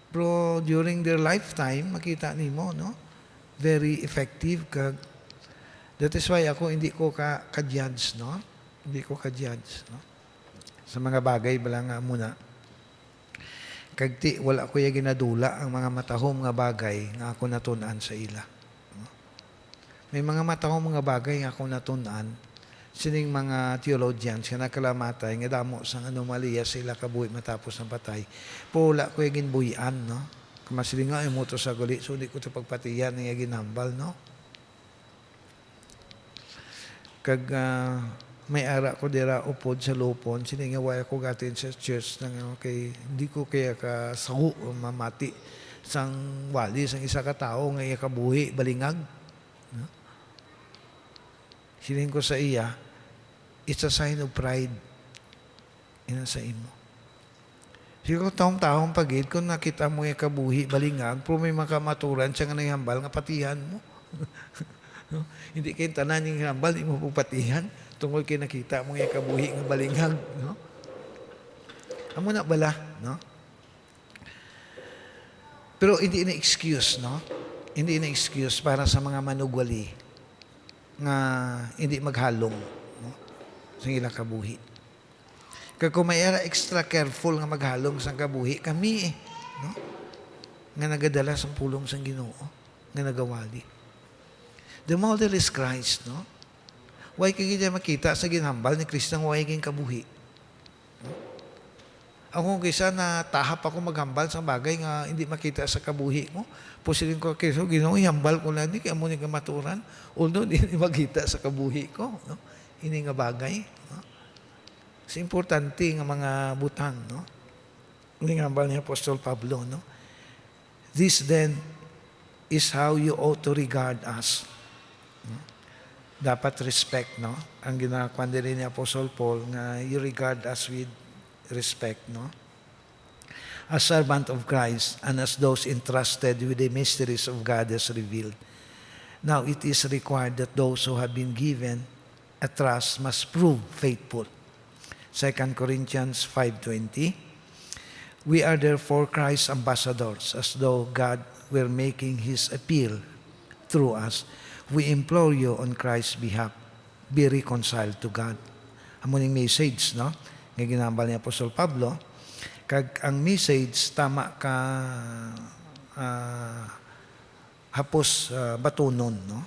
Pero during their lifetime, makita nimo, no, very effective kag that is why ako hindi ko ka-judge, no? Hindi ko ka-judge, no? Sa mga bagay bala nga muna. Kag ti wala ko ya ginadula ang mga matahom nga bagay nga ako natun-an sa ila. No? May mga matahom nga bagay nga ako natun-an sining mga theologians nga nakalamatay nga damo sang anomalya sa ila kabuhi matapos ang patay. Wala ko ya ginbuyan, no? Kamasiling nga imo to sa gali so di ko to pagpatiyan nga ginambal, no? Kag may ara ko dira upod sa lupon, siningaway ako gatin sa church nang kay hindi ko kaya ka sahu mamati sang wali sang isa ka tao nga iya kabuhi balingag, no? Siling ko sa iya, it's a sign of pride ina sa imo. Siguro taong pagid kung nakita mo iya kabuhi balingag, pero may makamaturan siya nga nanghambal nga patihan mo. No? Hindi kayo tanan yung hambal, hindi mo pupatihan. Tungkol kayo nakita mo yung kabuhi ng balinghag. No? Amo na bala, no? Pero hindi na excuse, no? Hindi na excuse para sa mga manugwali nga hindi maghalong, no? Sa ilang kabuhi. Kaya kung may era extra careful nga maghalong sa kabuhi, kami no? Nga nagadala sa pulong sa Ginoo, nga nagawali. The model is Christ, no? Huwag kayo makita sa ginhambal ni Kristo ang huwag kayong kabuhi. Ako kaysa na tahap ako maghambal sa bagay nga hindi makita sa kabuhi ko. Pusilin ko kaysa Ginoo, ihambal ko lang, di kaya mo nga maturan. Although hindi makita sa kabuhi ko. No? Ini nga bagay. No? It's importante nga mga butang. No? Ini nga hambal ni Apostol Pablo. No? This then is how you ought to regard us. No? Dapat respect. No? Ang ginagawa din ni Apostol Paul nga you regard us with respect, no? As servant of Christ and as those entrusted with the mysteries of God as revealed. Now, it is required that those who have been given a trust must prove faithful. 2 Corinthians 5:20. We are therefore Christ's ambassadors, as though God were making His appeal through us. We implore you on Christ's behalf, be reconciled to God. Amuning message, no? Nga ginambal ni Apostol Pablo, kag ang message tama ka hapos batunon, no?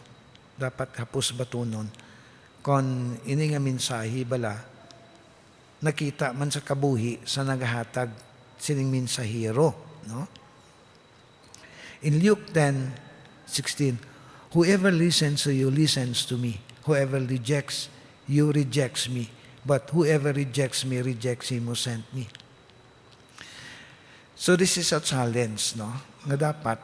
Dapat hapos batunon. Kon ini nga mensahe bala nakita man sa kabuhi sa nagahatag sining mensahero, no? In Luke 10:16, whoever listens to you listens to me. Whoever rejects you rejects me. But whoever rejects me, rejects him who sent me. So this is a challenge, no? Nga dapat,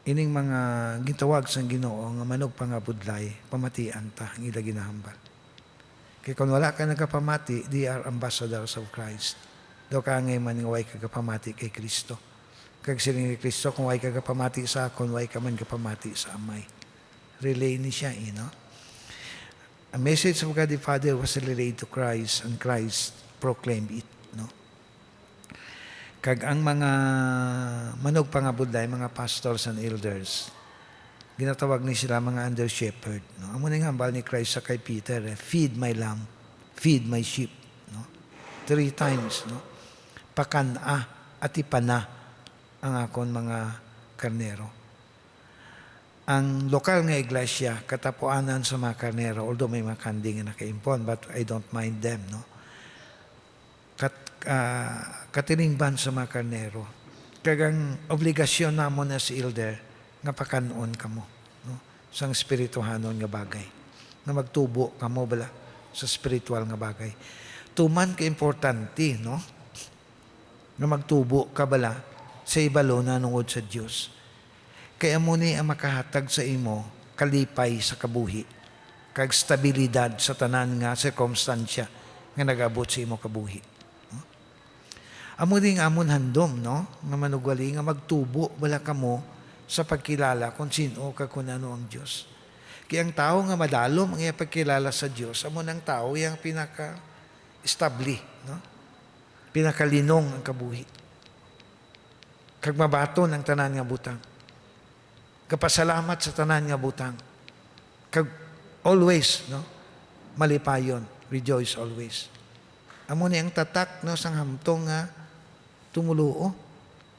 ining mga gitawag sa Ginoo nga manog pangabudlay, pamatian ta, ang ila ginahambal. Kaya kung wala ka nagkapamati, they are ambassadors of Christ. Daw ka ngay man nga way kagapamati kay Kristo. Kag siling ni Kristo, kung way kagapamati sa akon, way ka man kapamati sa amay. Relay ni siya, no? A message of God the Father was relayed to Christ and Christ proclaimed it. No? Kag ang mga manog pangabudlay, mga pastors and elders, ginatawag ni sila mga under shepherd. No? Amo nga hambal ni Christ sa kay Peter, feed my lamb, feed my sheep. No? 3 times. No? Pakana at ipana ang akon mga karnero. Ang lokal nga iglesia, katapuanan sa mga karnero, although may mga kanding na nakaimpon, but I don't mind them, no? Katiningban sa mga karnero. Kagang obligasyon namo na si elder, nga pakanon kamo, no? Sang spirituhanon nga bagay. Nga magtubo kamo bala sa spiritual nga bagay. Tuman ka importante, no? Nga magtubo ka bala sa ibalo na nungod sa Diyos. Kaya mo ni ang makahatag sa imo kalipay sa kabuhi, kag stabilidad sa tanan nga circumstansya nga nagabot sa imo kabuhi. No? Amo din amon handom, no? Nga manugwali nga magtubo wala kamo sa pagkilala kung sino ka kung ano ang Diyos. Kaya ang tao nga madalom ang iyang pagkilala sa Diyos, amo ng tao yung pinaka-establi, no? Pinakalinong ang kabuhi. Kag mabaton ang tanan nga butang. Kapasalamat sa tanan nga butang. Kag always, no? Malipayon, rejoice always. Amo ni ang tatak, no, sang hamtong nga tumuluo.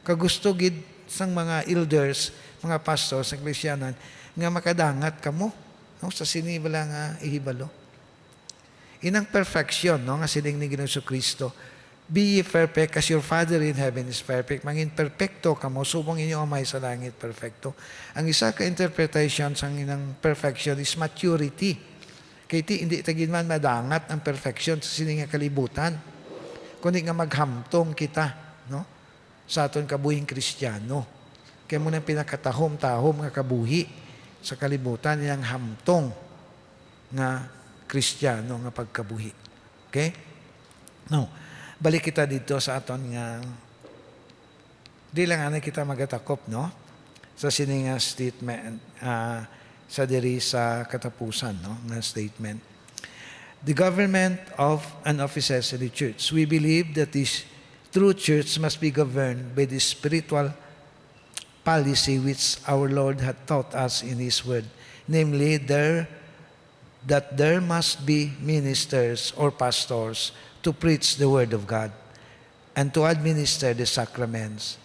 Kagusto gid sang mga elders, mga pastors sa Eklesyanan nga makadangat kamo, no, sa sinibala nga ihibalo. Inang perfection, no, nga sining ni Ginoong Kristo. Be ye perfect as your Father in heaven is perfect. Mangin perfecto kamo, subong inyo amay sa langit perfecto. Ang isa ka interpretation sang inang perfection is maturity. Kaya hindi tagin man madangat ang perfection sa sining nga kalibutan. Kundi nga maghamtong kita, no? Sa aton kabuhing Kristiyano. Kaya mo nang pinakatahom-tahom nga kabuhi sa kalibutan nilang hamtong nga Kristiyano nga pagkabuhi. Okay? No. Balik kita dito sa aton nga di lang ana kita magatakop, no? Sa sining nga statement sa diri sa katapusan, no, nga statement. The government of and offices of the church. We believe that this true church must be governed by the spiritual policy which our Lord had taught us in His Word, namely that there must be ministers or pastors to preach the Word of God and to administer the sacraments.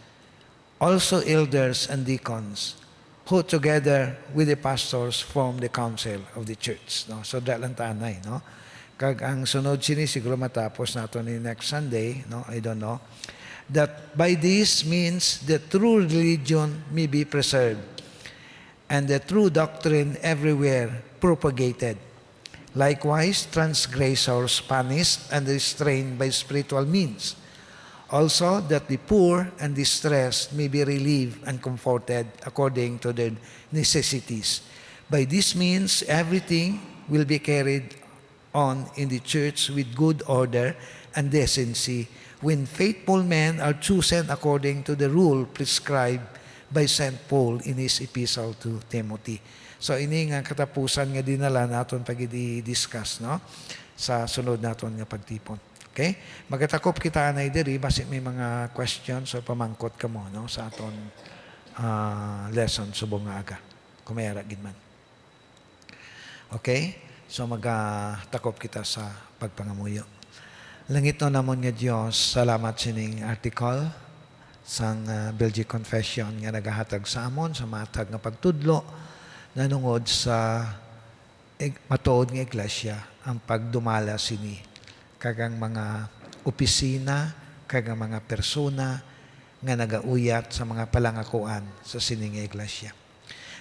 Also elders and deacons who together with the pastors form the council of the church. No? So dalang tanay, no? Kag ang sunod sini siguro matapos nato ni next Sunday, no? I don't know. That by this means the true religion may be preserved and the true doctrine everywhere propagated. Likewise, transgressors punished and restrained by spiritual means. Also, that the poor and distressed may be relieved and comforted according to their necessities. By this means, everything will be carried on in the church with good order and decency when faithful men are chosen according to the rule prescribed by St. Paul in his epistle to Timothy. So ini nga katapusan nga dinala naton pag i-discuss, no, sa sunod naton nga pagtipon. Okay? Magatakop kita na diri basi may mga questions o pamangkot ka mo, no, sa aton lesson subong nga aga. Kumayara gid man. Okay? So magatakop kita sa pagpangamuyo. Langit no namon nga Dios, salamat sining article sang Belgic Confession nga nagahatag sa amon sa matag nga pagtudlo nanungod sa matuod nga iglesia ang pagdumala sini kagang mga opisina, kagang mga persona nga nagauyat sa mga palangakuan sa sining iglesia.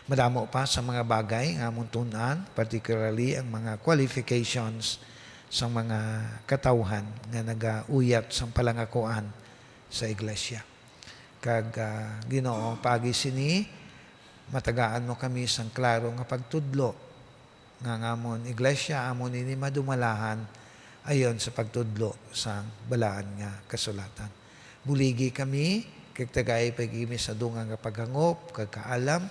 Madamo pa sa mga bagay nga amon tun-an, particularly ang mga qualifications sa mga katawhan nga nagauyat sa palangakuan sa iglesia. Kag Ginoo pagi sini matagaan mo kami sang klaro nga pagtudlo nga amon iglesia amon ini madumalahan ayon sa pagtudlo sang balaan nga kasulatan. Buligi kami kag tagay pagimi sa dunga nga paghangop kag kaalam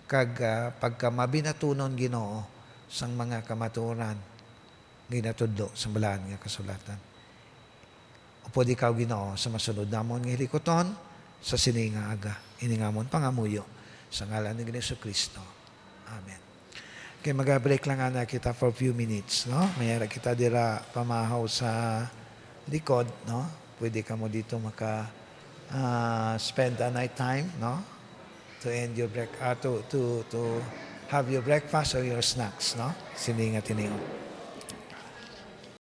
kag pagka mabinatunon Ginoo sang mga kamatuoran ginatudlo sa balaan nga kasulatan. Upod ikaw Ginoo sa masunod namon nga hilikoton sa sini nga aga iningamon pangamuyo sa ngalan ni Jesucristo. Amen. Okay, mag-break lang na kita for a few minutes, no? Mayara kita dira pamahaw sa likod, no? Pwede ka mo dito spend a night time, no? To end your to have your breakfast or your snacks, no? Sininga tiniyo.